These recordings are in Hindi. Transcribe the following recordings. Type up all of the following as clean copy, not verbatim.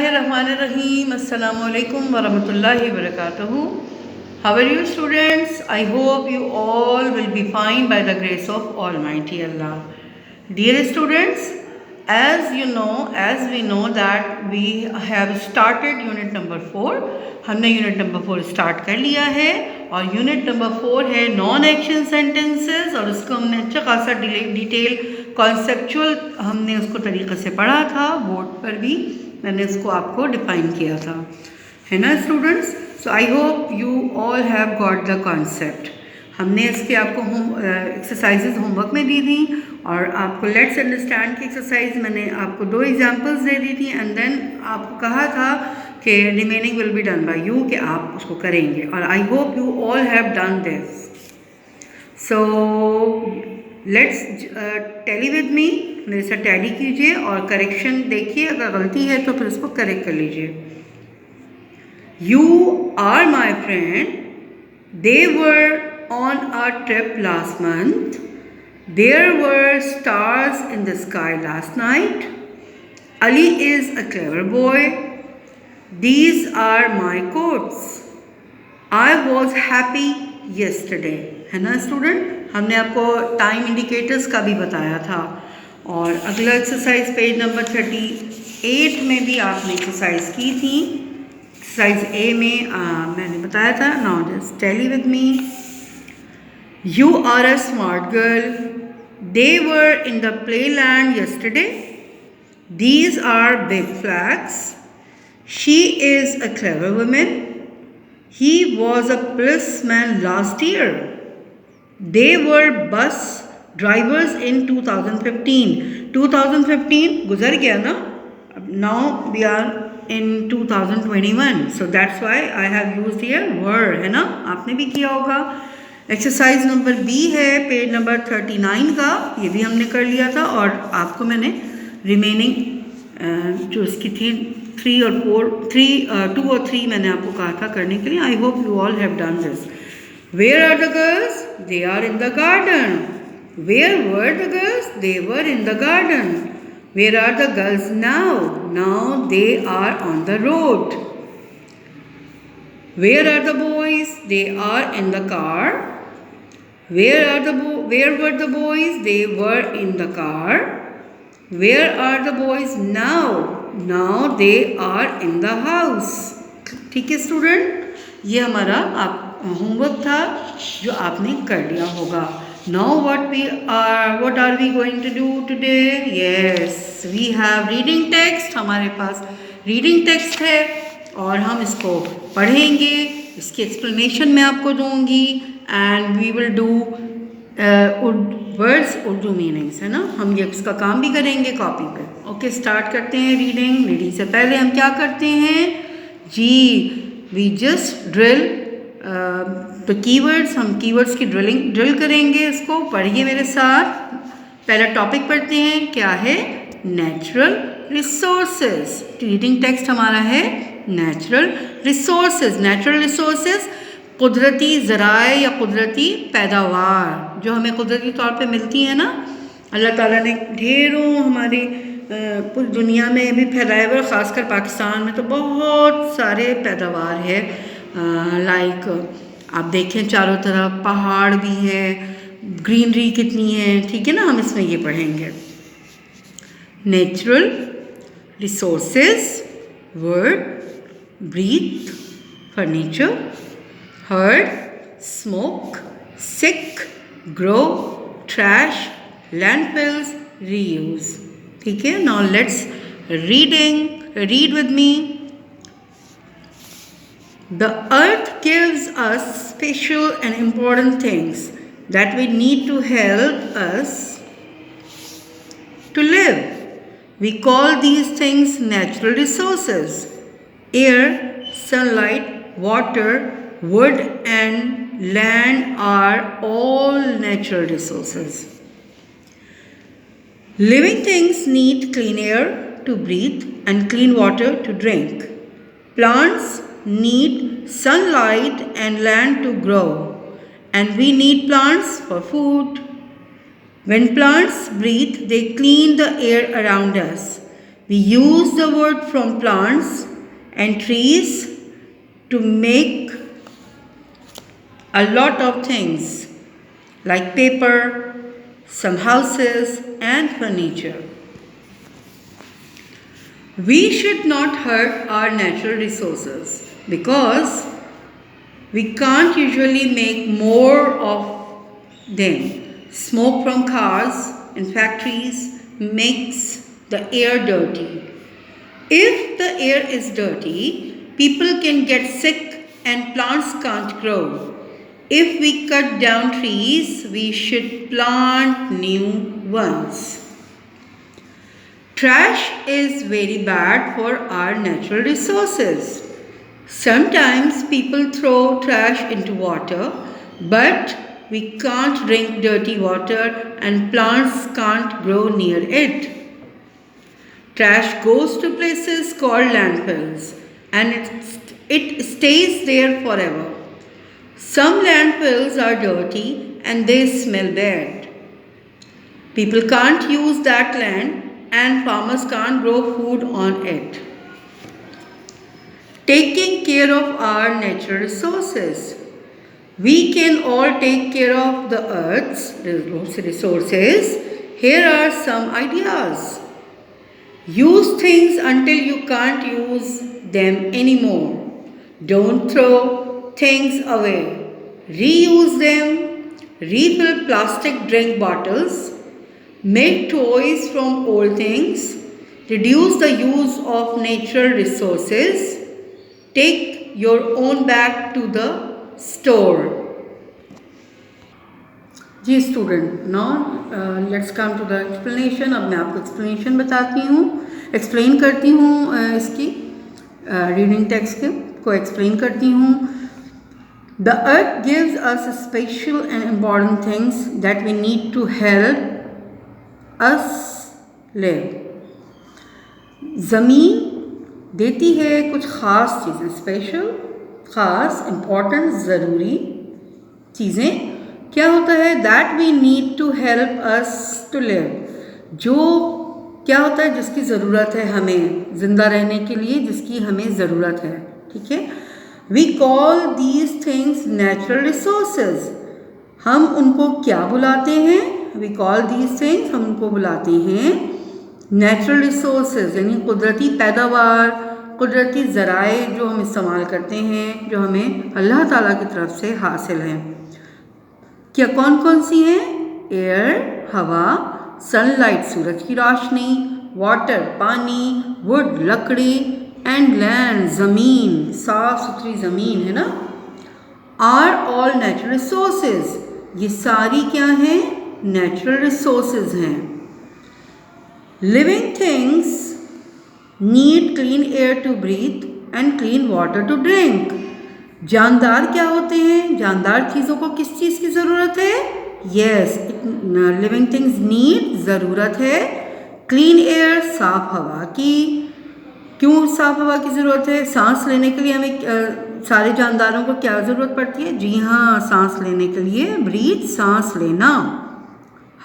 Bismillahirrahmanirrahim. Assalamu alaikum warahmatullahi wabarakatuh. How are you, students? I hope you all will be fine by the grace of Almighty Allah. Dear students, as we know that we have started unit number 4. हमने यूनिट नंबर 4 स्टार्ट कर लिया है और यूनिट नंबर 4 है नॉन एक्शन सेंटेंसेस और उसको हमने अच्छा खासा डिटेल कॉन्सेप्चुअल हमने उसको तरीक़े से पढ़ा था। बोर्ड पर भी मैंने उसको आपको डिफाइन किया था, है ना students. So I hope you all have got the concept. हमने इसके आपको एक्सरसाइजेज होमवर्क में दी थी और आपको लेट्स अंडरस्टैंड की एक्सरसाइज मैंने आपको 2 एग्जांपल्स दे दी थी एंड देन आपको कहा था कि remaining will be done by you, कि आप उसको करेंगे और आई hope you all have done this. So let's tally with me, मेरे साथ टैली कीजिए और करेक्शन देखिए, अगर गलती है तो फिर उसको करेक्ट कर लीजिए। You are my friend, they were on a trip last month. There were stars in the sky last night. Ali is a clever boy. These are my quotes. I was happy yesterday. है ना स्टूडेंट, हमने आपको टाइम इंडिकेटर्स का भी बताया था। और अगला एक्सरसाइज पेज नंबर 38 में भी आपने एक्सरसाइज की थी। एक्सरसाइज ए में मैंने बताया था। Now just tally with me. You are a smart girl. They were in the playland yesterday. These are big flags. She is a clever woman. He was a policeman last year. They were bus drivers in 2015. 2015 गुजर गया ना, now we are in 2021. So that's why I have used here were, है ना, आपने भी किया होगा। एक्सरसाइज नंबर बी है पेज नंबर 39 का, ये भी हमने कर लिया था और आपको मैंने रिमेनिंग जो इसकी थी 2 और 3 मैंने आपको कहा था करने के लिए। I hope you all have done this. Where are the girls? They are in the garden. Where were the girls? They were in the garden. Where are the girls now? Now they are on the road. Where are the boys? They are in the car. Where were the boys? They were in the car. Where are the boys now? Now they are in the house. ठीक है स्टूडेंट, ये हमारा आप होमवर्क था जो आपने कर लिया होगा। Now what are we going to do today? Yes, we have reading text। हमारे पास रीडिंग टेक्स्ट है और हम इसको पढ़ेंगे, इसकी एक्सप्लेनेशन मैं आपको दूंगी and we will do words Urdu meanings, है ना। हम ये इसका काम भी करेंगे कॉपी पे। ओके, स्टार्ट करते हैं रीडिंग। रीडिंग से पहले हम क्या करते हैं जी, we just drill the keywords. हम कीवर्ड्स की ड्रिल करेंगे। इसको पढ़िए मेरे साथ। पहला टॉपिक पढ़ते हैं, क्या है? Natural resources. रीडिंग टेक्स्ट हमारा है नेचुरल रिसोर्सेज। नेचुरल रिसोर्सेज कुदरती ज़राए या कुदरती पैदावार जो हमें कुदरती तौर पे मिलती है ना। अल्लाह ताला ने ढेरों हमारी पूरी दुनिया में भी फैलाए हुए, ख़ासकर पाकिस्तान में तो बहुत सारे पैदावार है। लाइक आप देखें चारों तरफ पहाड़ भी है, ग्रीनरी कितनी है, ठीक है ना। हम इसमें ये पढ़ेंगे natural resources. Word breathe, furniture, herd, smoke, sick, grow, trash, landfills, reuse। ठीक है, now let's read with me। The earth gives us special and important things that we need to help us to live. We call these things natural resources. Air, sunlight, water, wood and land are all natural resources. Living things need clean air to breathe and clean water to drink. Plants need sunlight and land to grow, and we need plants for food. When plants breathe, they clean the air around us. We use the wood from plants and trees to make a lot of things like paper, some houses and furniture. We should not hurt our natural resources because we can't usually make more of them. Smoke from cars and factories makes the air dirty. If the air is dirty, people can get sick and plants can't grow. If we cut down trees, we should plant new ones. Trash is very bad for our natural resources. Sometimes people throw trash into water, but we can't drink dirty water and plants can't grow near it. Trash goes to places called landfills and it stays there forever. Some landfills are dirty and they smell bad. People can't use that land and farmers can't grow food on it. Taking care of our natural resources. We can all take care of the earth's resources. Here are some ideas. Use things until you can't use them anymore. Don't throw things away. Reuse them. Refill plastic drink bottles. Make toys from old things. Reduce the use of natural resources. Take your own bag to the store. जी student, now let's come to the explanation. अब मैं आपको एक्सप्लेनेशन बताती हूँ, एक्सप्लेन करती हूँ इसकी रीडिंग टेक्स्ट को एक्सप्लेन करती हूँ. The earth gives us special and important things that we need to help us live. ज़मीन देती है कुछ ख़ास चीज़ें, स्पेशल, ख़ास, इम्पॉर्टेंट, ज़रूरी चीज़ें. क्या होता है? That we need to help us to live. जो क्या होता है? जिसकी ज़रूरत है हमें ज़िंदा रहने के लिए, जिसकी हमें ज़रूरत है. ठीक है. We call these things natural resources. हम उनको क्या बुलाते हैं? वी कॉल दीज थिंग्स, हम उनको बुलाते हैं नेचुरल रिसोर्सेज, यानी कुदरती पैदावार, कुदरती ज़राए जो हम इस्तेमाल करते हैं, जो हमें अल्लाह ताला की तरफ से हासिल हैं. क्या कौन कौन सी हैं? एयर, हवा, सनलाइट, सूरज की रोशनी, वाटर, पानी, वुड, लकड़ी, एंड लैंड, ज़मीन, साफ सुथरी ज़मीन है ना. Are all natural resources. ये सारी क्या हैं? नेचुरल रिसोर्सेज हैं. Living things need clean air to breathe and clean water to drink. जानदार क्या होते हैं? जानदार चीज़ों को किस चीज़ की ज़रूरत है? यस, लिविंग थिंग्स नीड, ज़रूरत है क्लीन एयर, साफ हवा की. क्यों साफ हवा की ज़रूरत है? सांस लेने के लिए हमें सारे जानदारों को क्या ज़रूरत पड़ती है? जी हाँ, सांस लेने के लिए ब्रीथ, सांस लेना,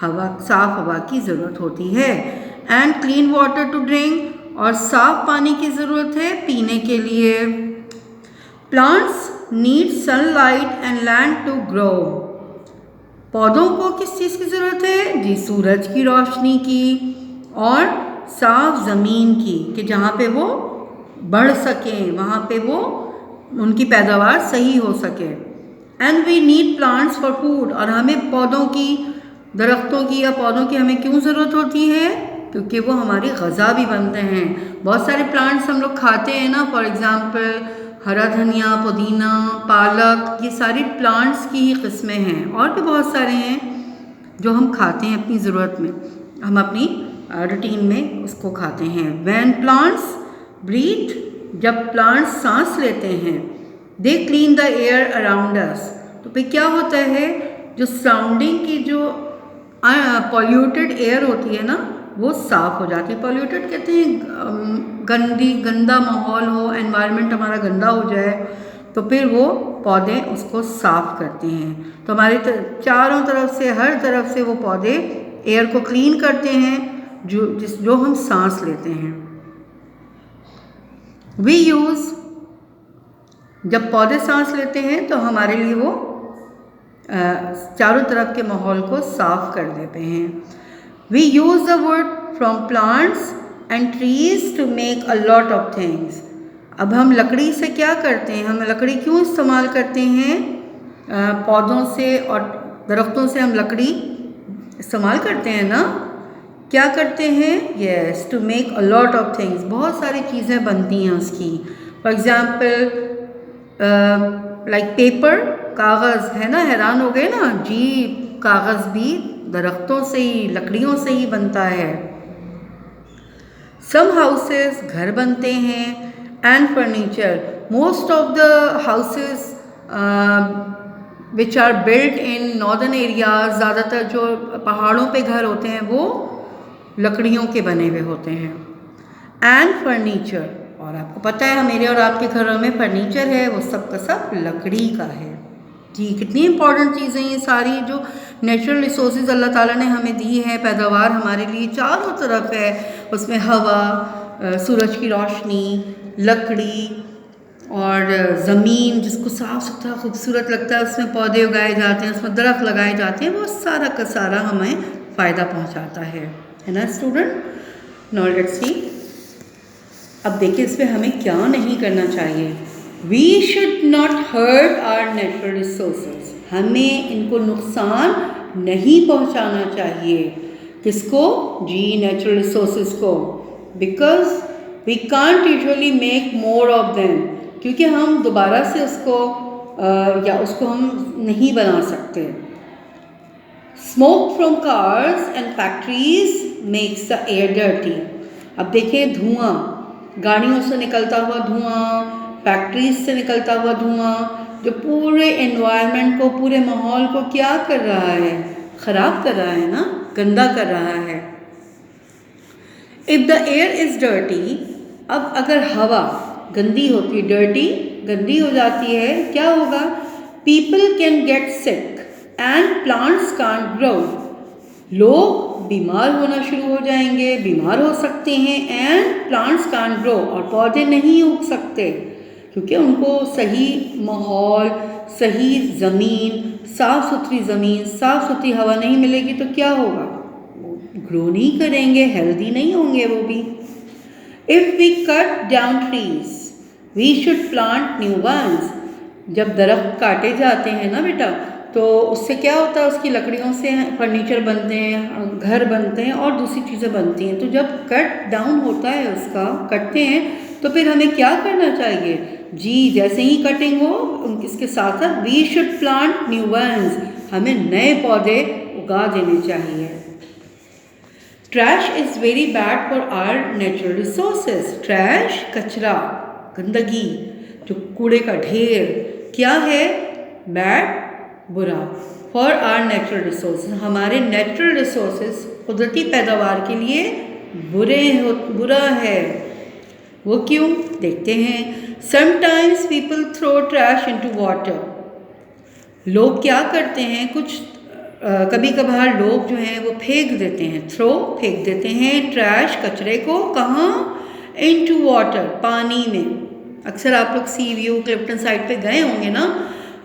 हवा, साफ हवा की ज़रूरत होती है. And clean water to drink, और साफ पानी की ज़रूरत है पीने के लिए. Plants need sunlight and land to grow. पौधों को किस चीज़ की ज़रूरत है? जी, सूरज की रोशनी की और साफ ज़मीन की, कि जहाँ पे वो बढ़ सकें, वहाँ पे वो उनकी पैदावार सही हो सके. And we need plants for food. और हमें पौधों की, दरख्तों की या पौधों की हमें क्यों ज़रूरत होती है? क्योंकि वो हमारी ग़िज़ा भी बनते हैं. बहुत सारे प्लांट्स हम लोग खाते हैं ना, फॉर एग्ज़ाम्पल हरा धनिया, पुदीना, पालक, ये सारी प्लांट्स की ही किस्में हैं. और भी बहुत सारे हैं जो हम खाते हैं अपनी ज़रूरत में, हम अपनी रूटीन में उसको खाते हैं. व्हेन प्लांट्स ब्रीथ, जब प्लांट्स सांस लेते हैं, they clean the air around us. तो फिर क्या होता है? जो सराउंडिंग की जो पॉल्यूटेड एयर होती है ना, वो साफ़ हो जाती है. पॉल्यूटेड कहते हैं गंदा माहौल हो, एनवायरनमेंट हमारा गंदा हो जाए, तो फिर वो पौधे उसको साफ़ करते हैं. तो हमारे चारों तरफ से, हर तरफ से वो पौधे एयर को क्लीन करते हैं जो हम सांस लेते हैं. वी यूज़, जब पौधे सांस लेते हैं तो हमारे लिए वो चारों तरफ के माहौल को साफ कर देते हैं। We use the wood from plants and trees to make a lot of things. अब हम लकड़ी से क्या करते हैं, हम लकड़ी क्यों इस्तेमाल करते हैं? पौधों से और दरख्तों से हम लकड़ी इस्तेमाल करते हैं ना। क्या करते हैं? Yes, to make a lot of things, बहुत सारी चीज़ें बनती हैं उसकी। फॉर एग्ज़ाम्पल लाइक पेपर, कागज़, है ना, हैरान हो गए ना जी, कागज़ भी दरख्तों से ही, लकड़ियों से ही बनता है। सम हाउसेस, घर बनते हैं, and furniture, most of the houses which are built in northern areas, ज़्यादातर जो पहाड़ों पे घर होते हैं वो लकड़ियों के बने हुए होते हैं। एंड फर्नीचर, और आपको पता है मेरे और आपके घरों में फर्नीचर है, वो सब का सब लकड़ी का है जी। कितनी इंपॉर्टेंट चीज़ें ये सारी, जो नेचुरल रिसोर्सेज अल्लाह ताला ने हमें दी है, पैदावार हमारे लिए चारों तरफ है, उसमें हवा, सूरज की रोशनी, लकड़ी और ज़मीन जिसको साफ़ सुथरा खूबसूरत लगता है, उसमें पौधे उगाए जाते हैं, उसमें दरख्त लगाए जाते हैं, वो सारा का सारा हमें फ़ायदा पहुंचाता है ना स्टूडेंट। नाउ लेट्स सी, अब देखिए इसमें हमें क्या नहीं करना चाहिए। We should not hurt our natural resources, हमें इनको नुकसान नहीं पहुंचाना चाहिए। किसको? जी, नेचुरल रिसोर्सेज को। Because we can't usually make more of them, क्योंकि हम दोबारा से उसको या उसको हम नहीं बना सकते। Smoke from cars and factories makes the air dirty. अब देखिए धुआं, गाड़ियों से निकलता हुआ धुआं, फैक्ट्रीज से निकलता हुआ धुआं, जो पूरे एनवायरनमेंट को, पूरे माहौल को क्या कर रहा है? ख़राब कर रहा है ना, गंदा कर रहा है। If the air is dirty, अब अगर हवा गंदी होती, डर्टी गंदी हो जाती है, क्या होगा? People can get sick and plants can't grow, लोग बीमार होना शुरू हो जाएंगे, बीमार हो सकते हैं, एंड प्लांट्स कांट ग्रो, और पौधे नहीं उग सकते क्योंकि उनको सही माहौल, सही ज़मीन, साफ़ सुथरी ज़मीन, साफ़ सुथरी हवा नहीं मिलेगी तो क्या होगा? वो ग्रो नहीं करेंगे, हेल्दी नहीं होंगे वो भी। If we cut down trees we should plant new ones. जब दरख्त काटे जाते हैं ना बेटा, तो उससे क्या होता है? उसकी लकड़ियों से फर्नीचर बनते हैं, घर बनते हैं और दूसरी चीज़ें बनती हैं। तो जब कट डाउन होता है, उसका कटते हैं, तो फिर हमें क्या करना चाहिए? जी, जैसे ही कटिंग हो इसके साथ साथ we should plant new ones, हमें नए पौधे उगा देने चाहिए। Trash is very bad for our natural resources. Trash, कचरा, गंदगी, जो कूड़े का ढेर, क्या है? बैड, बुरा, फॉर आवर नेचुरल रिसोर्सेज, हमारे नेचुरल रिसोर्सेज, कुदरती पैदावार के लिए बुरा है। वो क्यों? देखते हैं। Sometimes people throw trash into water. लोग क्या करते हैं, कुछ कभी कभार लोग जो हैं वो फेंक देते हैं, फेंक देते हैं ट्रैश, कचरे को, कहाँ? इनटू वाटर, पानी में। अक्सर आप लोग सी व्यू, क्लिफ्टन साइड पे गए होंगे ना,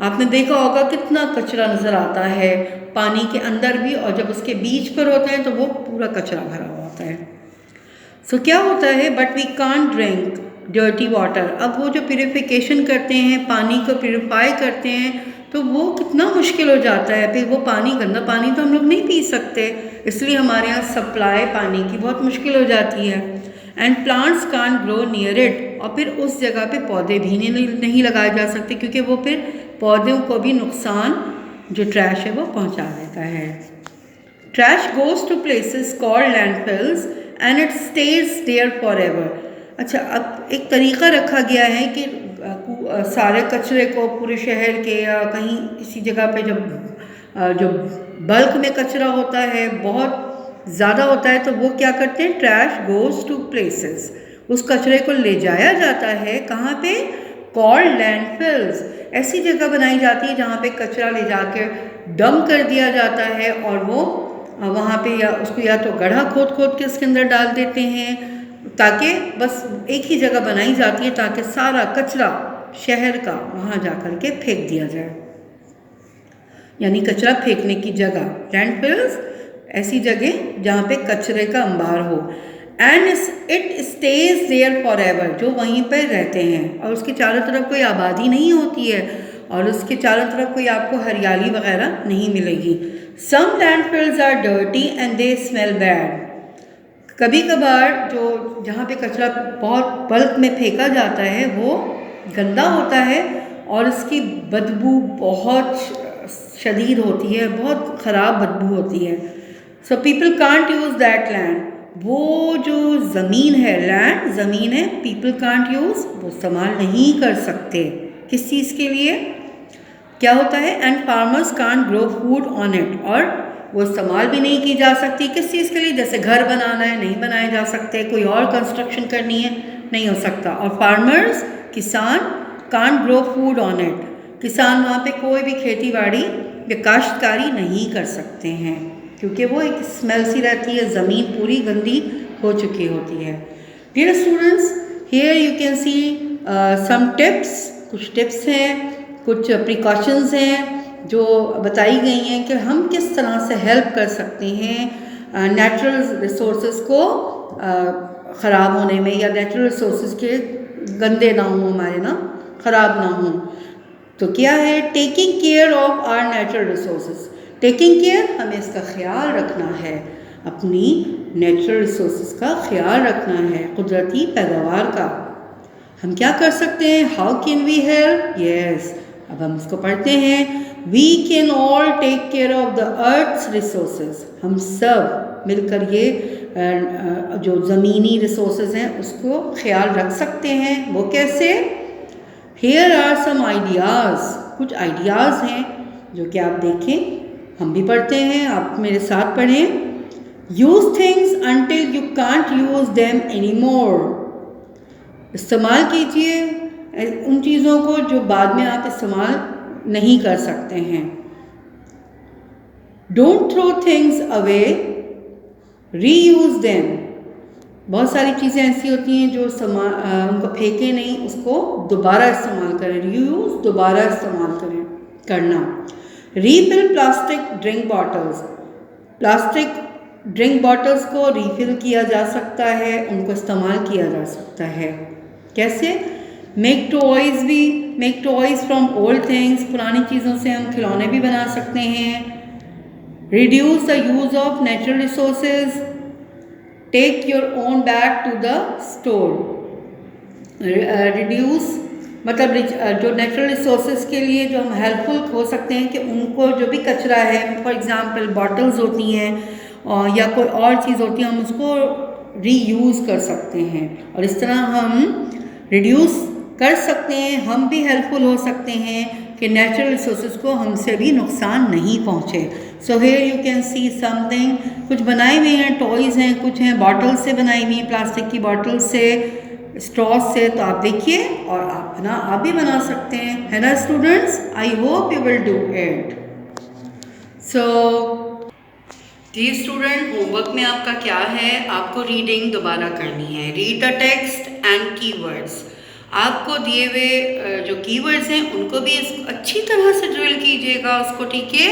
आपने देखा होगा कितना कचरा नज़र आता है पानी के अंदर भी, और जब उसके बीच पर होते हैं तो वो पूरा कचरा भरा हुआ होता है। सो क्या होता है? But we can't drink dirty water. अब वो जो प्यूरिफिकेशन करते हैं, पानी को प्यूरिफाई करते हैं, तो वो कितना मुश्किल हो जाता है। फिर वो पानी, गंदा पानी तो हम लोग नहीं पी सकते, इसलिए हमारे यहाँ सप्लाई पानी की बहुत मुश्किल हो जाती है। And plants can't grow near it, और फिर उस जगह पे पौधे भी नहीं लगाए जा सकते, क्योंकि वो फिर पौधों को भी नुकसान, जो ट्रैश है वो पहुंचा देता है। Trash goes to places called landfills and it stays there forever. अच्छा, अब एक तरीक़ा रखा गया है कि सारे कचरे को पूरे शहर के या कहीं किसी जगह पे जो बल्क में कचरा होता है, बहुत ज़्यादा होता है, तो वो क्या करते हैं? ट्रैश गोज टू प्लेसेस, उस कचरे को ले जाया जाता है कहाँ पे? Called landfills. ऐसी जगह बनाई जाती है जहाँ पे कचरा ले जाकर डंप कर दिया जाता है, और वो वहाँ पे या उसको या तो गड्ढा खोद के उसके अंदर डाल देते हैं, ताकि बस एक ही जगह बनाई जाती है ताकि सारा कचरा शहर का वहाँ जा कर के फेंक दिया जाए, यानी कचरा फेंकने की जगह। लैंडफिल्स ऐसी जगह जहाँ पे कचरे का अंबार हो। And it stays there forever, जो वहीं पर रहते हैं और उसके चारों तरफ कोई आबादी नहीं होती है और उसके चारों तरफ कोई आपको हरियाली वगैरह नहीं मिलेगी। Some landfills are dirty and they smell bad, कभी कभार जो जहाँ पे कचरा बहुत बल्क में फेंका जाता है वो गंदा होता है और उसकी बदबू बहुत शदीद होती है, बहुत ख़राब बदबू होती है। So people can't use that land, वो जो ज़मीन है, लैंड ज़मीन है, पीपल कांट यूज़, वो इस्तेमाल नहीं कर सकते किस चीज़ के लिए, क्या होता है, and farmers can't grow food on it, और वो इस्तेमाल भी नहीं की जा सकती किस चीज़ के लिए, जैसे घर बनाना है नहीं बनाए जा सकते, कोई और कंस्ट्रक्शन करनी है नहीं हो सकता। और फार्मर्स किसान can't grow food on it, किसान वहाँ पे कोई भी खेती बाड़ी या काश्तकारी नहीं कर सकते हैं क्योंकि वो एक स्मेल सी रहती है, ज़मीन पूरी गंदी हो चुकी होती है। Dear students, here you can see some tips, कुछ टिप्स हैं, कुछ प्रिकॉशंस हैं जो बताई गई हैं कि हम किस तरह से हेल्प कर सकते हैं नेचुरल रिसोर्सेज को ख़राब होने में, या नेचुरल रिसोर्सेज के गंदे ना हों, हमारे ना ख़राब ना हों। तो क्या है, taking care of our natural resources, taking care, हमें इसका ख्याल रखना है, अपनी नेचुरल रिसोर्सेज का ख्याल रखना है, कुदरती पैदावार का। हम क्या कर सकते हैं, how can we help, yes, अब हम इसको पढ़ते हैं। We can all take care of the earth's resources, हम सब मिलकर ये जो ज़मीनी रिसोर्सेज हैं उसको ख्याल रख सकते हैं। वो कैसे, हियर आर सम आइडियाज़, कुछ आइडियाज़ हैं जो कि आप देखें, हम भी पढ़ते हैं, आप मेरे साथ पढ़ें। Use things until you can't use them any more, इस्तेमाल कीजिए उन चीज़ों को जो बाद में आप इस्तेमाल नहीं कर सकते हैं। Don't throw things away, reuse them, बहुत सारी चीज़ें ऐसी होती हैं जो उनको फेंके नहीं, उसको दोबारा इस्तेमाल करें, रीयूज़, दोबारा इस्तेमाल करें करना। Refill plastic drink bottles, plastic drink bottles को रीफिल किया जा सकता है, उनको इस्तेमाल किया जा सकता है। कैसे, मेक टॉयज़ भी, make toys from old things, पुरानी चीज़ों से हम खिलौने भी बना सकते हैं। Reduce the use of natural resources, take your own bag to the store, reduce मतलब जो नेचुरल रिसोर्सेज के लिए जो हम हेल्पफुल हो सकते हैं कि उनको जो भी कचरा है, फॉर एग्ज़ाम्पल बॉटल्स होती हैं या कोई और चीज़ होती है, हम उसको रीयूज़ कर सकते हैं और इस तरह हम रिड्यूस कर सकते हैं, हम भी हेल्पफुल हो सकते हैं कि नेचुरल रिसोर्सेज को हमसे भी नुकसान नहीं पहुँचे। So here you can see something, कुछ बनाए हुए हैं, टॉयज़ हैं, कुछ हैं बॉटल से बनाई हुई, प्लास्टिक की बॉटल से, स्ट्रॉ से, तो आप देखिए और आप भी बना सकते हैं, है ना students. I hope you will do it. So dear student, homework में आपका क्या है, आपको रीडिंग दोबारा करनी है, read the text and keywords. आपको दिए हुए जो कीवर्ड्स हैं उनको भी अच्छी तरह से ड्रिल कीजिएगा उसको, ठीक है,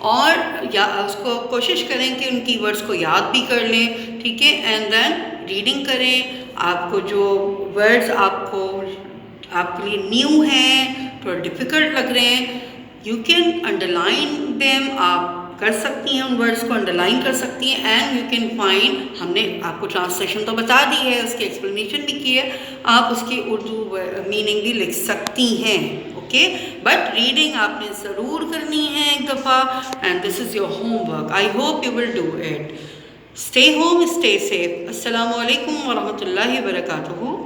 और या उसको कोशिश करें कि उन कीवर्ड्स को याद भी कर लें, ठीक है, एंड देन रीडिंग करें। आपको जो वर्ड्स आपके लिए न्यू हैं, थोड़ा डिफ़िकल्ट लग रहे हैं, यू कैन अंडरलाइन देम, आप कर सकती हैं, उन वर्ड्स को अंडरलाइन कर सकती हैं, एंड यू कैन फाइंड, हमने आपको ट्रांसलेशन तो बता दी है, उसकी एक्सप्लेनेशन भी की है, आप उसकी उर्दू मीनिंग भी लिख सकती हैं, ओके, बट रीडिंग आपने ज़रूर करनी है एक दफ़ा, and this is your homework. I hope you will do it. Stay home, stay safe. अस्सलामु अलैकुम व रहमतुल्लाहि व बरकातुहू।